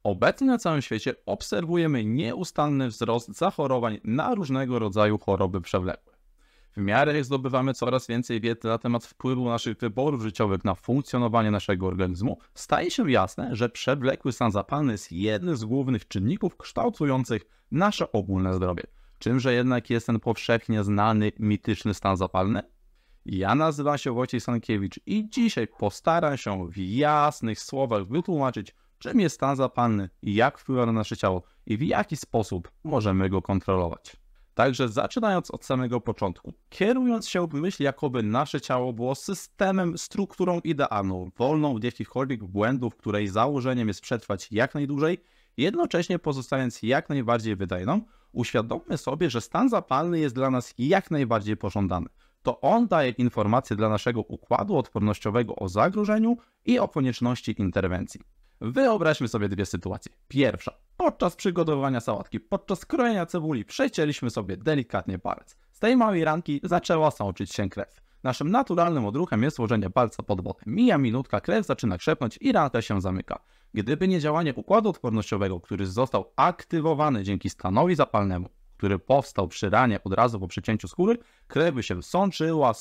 Obecnie na całym świecie obserwujemy nieustanny wzrost zachorowań na różnego rodzaju choroby przewlekłe. W miarę jak zdobywamy coraz więcej wiedzy na temat wpływu naszych wyborów życiowych na funkcjonowanie naszego organizmu, staje się jasne, że przewlekły stan zapalny jest jednym z głównych czynników kształtujących nasze ogólne zdrowie. Czymże jednak jest ten powszechnie znany, mityczny stan zapalny? Ja nazywam się Wojciech Stankiewicz i dzisiaj postaram się w jasnych słowach wytłumaczyć, czym jest stan zapalny, jak wpływa na nasze ciało i w jaki sposób możemy go kontrolować. Także zaczynając od samego początku, kierując się w myśl, jakoby nasze ciało było systemem, strukturą idealną, wolną od jakichkolwiek błędów, której założeniem jest przetrwać jak najdłużej, jednocześnie pozostając jak najbardziej wydajną, uświadommy sobie, że stan zapalny jest dla nas jak najbardziej pożądany. To on daje informacje dla naszego układu odpornościowego o zagrożeniu i o konieczności interwencji. Wyobraźmy sobie dwie sytuacje. Pierwsza. Podczas przygotowywania sałatki, podczas krojenia cebuli przecięliśmy sobie delikatnie palec. Z tej małej ranki zaczęła sączyć się krew. Naszym naturalnym odruchem jest włożenie palca pod wodę. Mija minutka, krew zaczyna krzepnąć i ranka się zamyka. Gdyby nie działanie układu odpornościowego, który został aktywowany dzięki stanowi zapalnemu, który powstał przy ranie od razu po przecięciu skóry, krew by się sączyła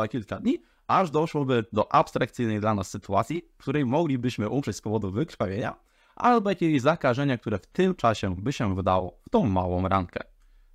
kilka dni, aż doszłoby do abstrakcyjnej dla nas sytuacji, w której moglibyśmy umrzeć z powodu wykrwawienia albo jakiegoś zakażenia, które w tym czasie by się wydało w tą małą rankę.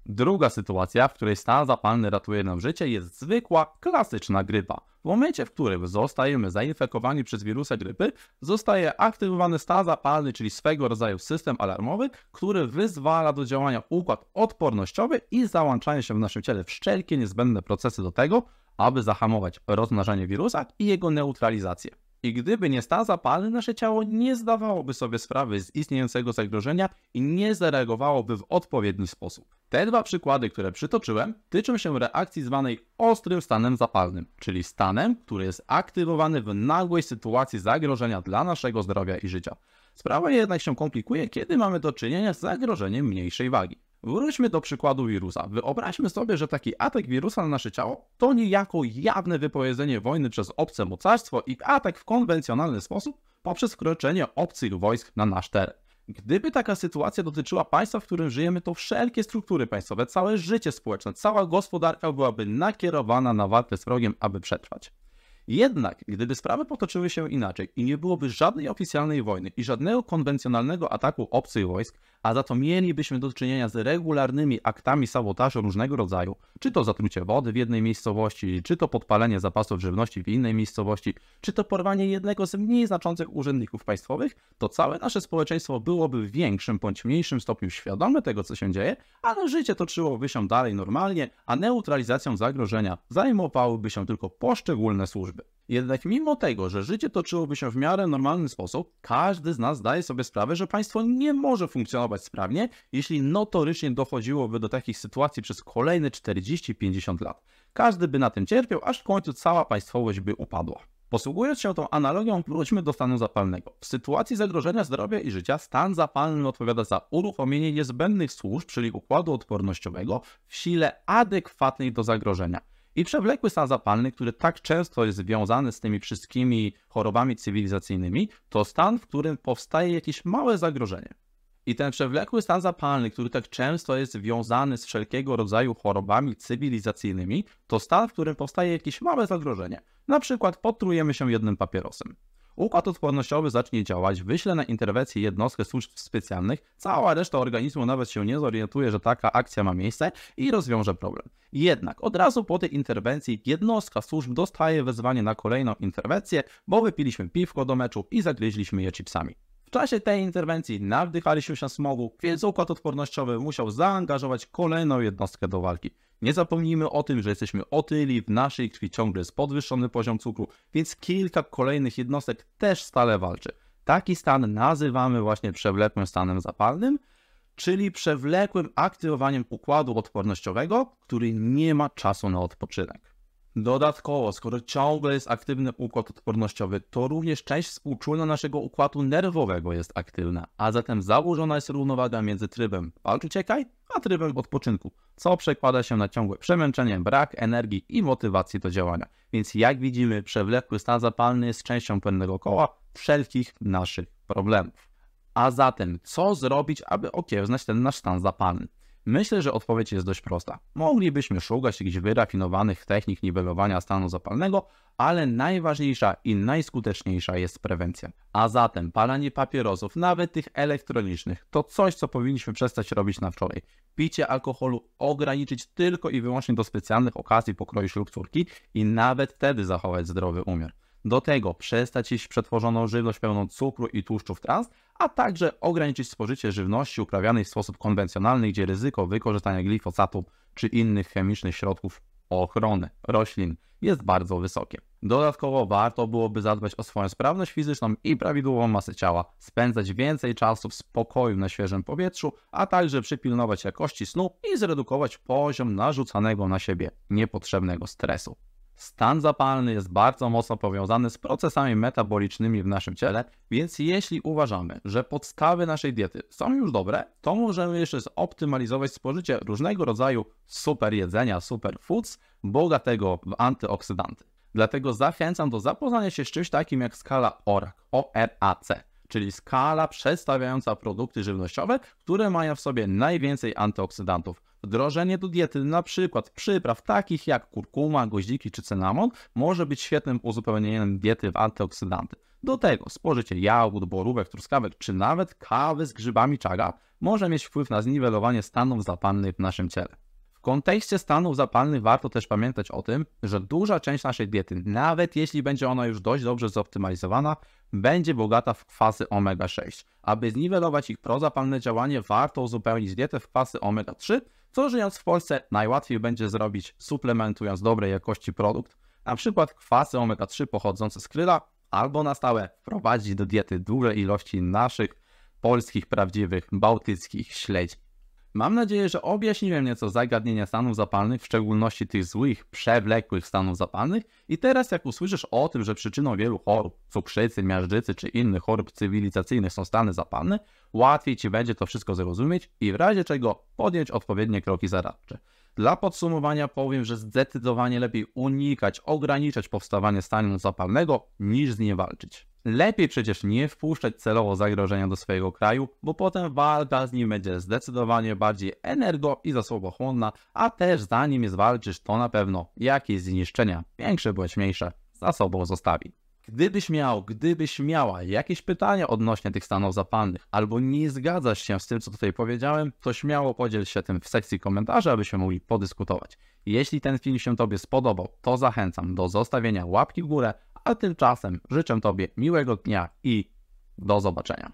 Druga sytuacja, w której stan zapalny ratuje nam życie, jest zwykła, klasyczna grypa. W momencie, w którym zostajemy zainfekowani przez wirusa grypy, zostaje aktywowany stan zapalny, czyli swego rodzaju system alarmowy, który wyzwala do działania układ odpornościowy i załączają się w naszym ciele wszelkie niezbędne procesy do tego, aby zahamować rozmnażanie wirusa i jego neutralizację. I gdyby nie stan zapalny, nasze ciało nie zdawałoby sobie sprawy z istniejącego zagrożenia i nie zareagowałoby w odpowiedni sposób. Te dwa przykłady, które przytoczyłem, tyczą się reakcji zwanej ostrym stanem zapalnym, czyli stanem, który jest aktywowany w nagłej sytuacji zagrożenia dla naszego zdrowia i życia. Sprawa jednak się komplikuje, kiedy mamy do czynienia z zagrożeniem mniejszej wagi. Wróćmy do przykładu wirusa. Wyobraźmy sobie, że taki atak wirusa na nasze ciało to niejako jawne wypowiedzenie wojny przez obce mocarstwo i atak w konwencjonalny sposób poprzez wkroczenie obcych wojsk na nasz teren. Gdyby taka sytuacja dotyczyła państwa, w którym żyjemy, to wszelkie struktury państwowe, całe życie społeczne, cała gospodarka byłaby nakierowana na walkę z wrogiem, aby przetrwać. Jednak, gdyby sprawy potoczyły się inaczej i nie byłoby żadnej oficjalnej wojny i żadnego konwencjonalnego ataku obcych wojsk, a za to mielibyśmy do czynienia z regularnymi aktami sabotażu różnego rodzaju, czy to zatrucie wody w jednej miejscowości, czy to podpalenie zapasów żywności w innej miejscowości, czy to porwanie jednego z mniej znaczących urzędników państwowych, to całe nasze społeczeństwo byłoby w większym bądź mniejszym stopniu świadome tego, co się dzieje, ale życie toczyłoby się dalej normalnie, a neutralizacją zagrożenia zajmowałyby się tylko poszczególne służby. Jednak mimo tego, że życie toczyłoby się w miarę normalny sposób, każdy z nas zdaje sobie sprawę, że państwo nie może funkcjonować sprawnie, jeśli notorycznie dochodziłoby do takich sytuacji przez kolejne 40-50 lat. Każdy by na tym cierpiał, aż w końcu cała państwowość by upadła. Posługując się tą analogią, wróćmy do stanu zapalnego. W sytuacji zagrożenia zdrowia i życia stan zapalny odpowiada za uruchomienie niezbędnych służb, czyli układu odpornościowego w sile adekwatnej do zagrożenia. I przewlekły stan zapalny, który tak często jest związany z tymi wszystkimi chorobami cywilizacyjnymi, to stan, w którym powstaje jakieś małe zagrożenie. I ten przewlekły stan zapalny, który tak często jest związany z wszelkiego rodzaju chorobami cywilizacyjnymi, to stan, w którym powstaje jakieś małe zagrożenie. Na przykład potrujemy się jednym papierosem. Układ odpornościowy zacznie działać, wyśle na interwencję jednostkę służb specjalnych, cała reszta organizmu nawet się nie zorientuje, że taka akcja ma miejsce i rozwiąże problem. Jednak od razu po tej interwencji jednostka służb dostaje wezwanie na kolejną interwencję, bo wypiliśmy piwko do meczu i zagryźliśmy je chipsami. W czasie tej interwencji nawdychaliśmy się smogu, więc układ odpornościowy musiał zaangażować kolejną jednostkę do walki. Nie zapomnijmy o tym, że jesteśmy otyli, w naszej krwi ciągle jest podwyższony poziom cukru, więc kilka kolejnych jednostek też stale walczy. Taki stan nazywamy właśnie przewlekłym stanem zapalnym, czyli przewlekłym aktywowaniem układu odpornościowego, który nie ma czasu na odpoczynek. Dodatkowo, skoro ciągle jest aktywny układ odpornościowy, to również część współczulna naszego układu nerwowego jest aktywna, a zatem zaburzona jest równowaga między trybem walcz-uciekaj, a trybem odpoczynku, co przekłada się na ciągłe przemęczenie, brak energii i motywacji do działania. Więc jak widzimy, przewlekły stan zapalny jest częścią pewnego koła wszelkich naszych problemów. A zatem, co zrobić, aby okiełznać ten nasz stan zapalny? Myślę, że odpowiedź jest dość prosta. Moglibyśmy szukać jakichś wyrafinowanych technik niwelowania stanu zapalnego, ale najważniejsza i najskuteczniejsza jest prewencja. A zatem palenie papierosów, nawet tych elektronicznych, to coś, co powinniśmy przestać robić na wczoraj. Picie alkoholu ograniczyć tylko i wyłącznie do specjalnych okazji pokroju ślub córki i nawet wtedy zachować zdrowy umiar. Do tego przestać jeść przetworzoną żywność pełną cukru i tłuszczów trans, a także ograniczyć spożycie żywności uprawianej w sposób konwencjonalny, gdzie ryzyko wykorzystania glifosatu czy innych chemicznych środków ochrony roślin jest bardzo wysokie. Dodatkowo warto byłoby zadbać o swoją sprawność fizyczną i prawidłową masę ciała, spędzać więcej czasu w spokoju na świeżym powietrzu, a także przypilnować jakości snu i zredukować poziom narzucanego na siebie niepotrzebnego stresu. Stan zapalny jest bardzo mocno powiązany z procesami metabolicznymi w naszym ciele, więc jeśli uważamy, że podstawy naszej diety są już dobre, to możemy jeszcze zoptymalizować spożycie różnego rodzaju super jedzenia, superfoods, bogatego w antyoksydanty. Dlatego zachęcam do zapoznania się z czymś takim jak skala ORAC, ORAC, czyli skala przedstawiająca produkty żywnościowe, które mają w sobie najwięcej antyoksydantów. Wdrożenie do diety np. przypraw takich jak kurkuma, goździki czy cynamon może być świetnym uzupełnieniem diety w antyoksydanty. Do tego spożycie jagód, borówek, truskawek czy nawet kawy z grzybami chaga może mieć wpływ na zniwelowanie stanów zapalnych w naszym ciele. W kontekście stanów zapalnych warto też pamiętać o tym, że duża część naszej diety, nawet jeśli będzie ona już dość dobrze zoptymalizowana, będzie bogata w kwasy omega-6. Aby zniwelować ich prozapalne działanie, warto uzupełnić dietę w kwasy omega-3, co żyjąc w Polsce najłatwiej będzie zrobić suplementując dobrej jakości produkt, np. kwasy omega-3 pochodzące z kryla, albo na stałe wprowadzić do diety duże ilości naszych polskich, prawdziwych, bałtyckich śledzi. Mam nadzieję, że objaśniłem nieco zagadnienia stanów zapalnych, w szczególności tych złych, przewlekłych stanów zapalnych i teraz jak usłyszysz o tym, że przyczyną wielu chorób, cukrzycy, miażdżycy czy innych chorób cywilizacyjnych są stany zapalne, łatwiej Ci będzie to wszystko zrozumieć i w razie czego podjąć odpowiednie kroki zaradcze. Dla podsumowania powiem, że zdecydowanie lepiej unikać, ograniczać powstawanie stanu zapalnego niż z nim walczyć. Lepiej przecież nie wpuszczać celowo zagrożenia do swojego kraju, bo potem walka z nim będzie zdecydowanie bardziej energo- i zasobochłonna, a też zanim je zwalczysz, to na pewno jakieś zniszczenia, większe bądź mniejsze, za sobą zostawi. Gdybyś miała jakieś pytania odnośnie tych stanów zapalnych, albo nie zgadzasz się z tym, co tutaj powiedziałem, to śmiało podziel się tym w sekcji komentarzy, abyśmy mogli podyskutować. Jeśli ten film się Tobie spodobał, to zachęcam do zostawienia łapki w górę, a tymczasem życzę Tobie miłego dnia i do zobaczenia.